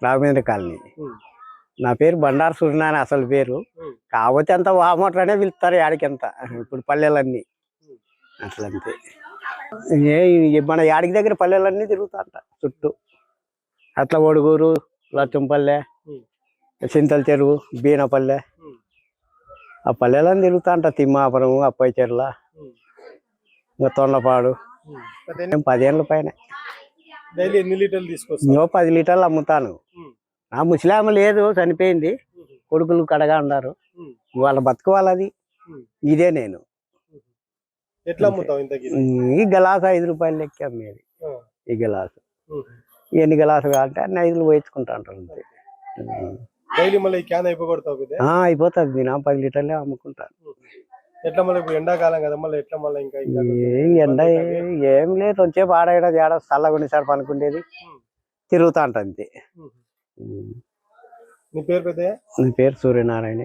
Raghavendra colony. నా పేరు బండారు సూర్యనారాయణ అసలు పేరు. కాకపోతే అంత వామోటరనే పిలుస్తారు యాడికంత. ఇప్పుడు పల్లెలన్నీ అట్లంతే. మన యాడికి దగ్గర పల్లెలన్నీ తిరుగుతాంట చుట్టూ. అట్లా ఒడుగూరు, లచ్చంపల్లె, చింతల చెరువు, బీనపల్లె, ఆ పల్లెలన్నీ తిరుగుతాంట. తిమ్మాపురం, అప్పయ్య చెర్ల, ఇంకా తొండపాడు. 10 ఏళ్ళ పైన. 10 లీటర్లు అమ్ముతాను. నా ముసలామ లేదు, చనిపోయింది. కొడుకులు కడగా ఉన్నారు. వాళ్ళ బతుకు వాళ్ళది. ఇదే నేను. ఈ గలాసు 5 రూపాయలు లెక్క అమ్మేది. ఈ గలాసు ఎన్ని గలాసు కావాలంటే అన్ని 5 పోయించుకుంటా అంటారు. అయిపోతుంది. నేను 10 లీటర్లే అమ్ముకుంటాను. ఎండాకాలం కదా మళ్ళీ ఎట్లా మళ్ళీ ఇంకా ఎండ ఏం లేదు. వచ్చేపు ఆడ చల్లగుండి సార్ పనుకుండేది, తిరుగుతా అంట అంతే. నీ పేరు పెద్ద? నీ పేరు సూర్యనారాయణ.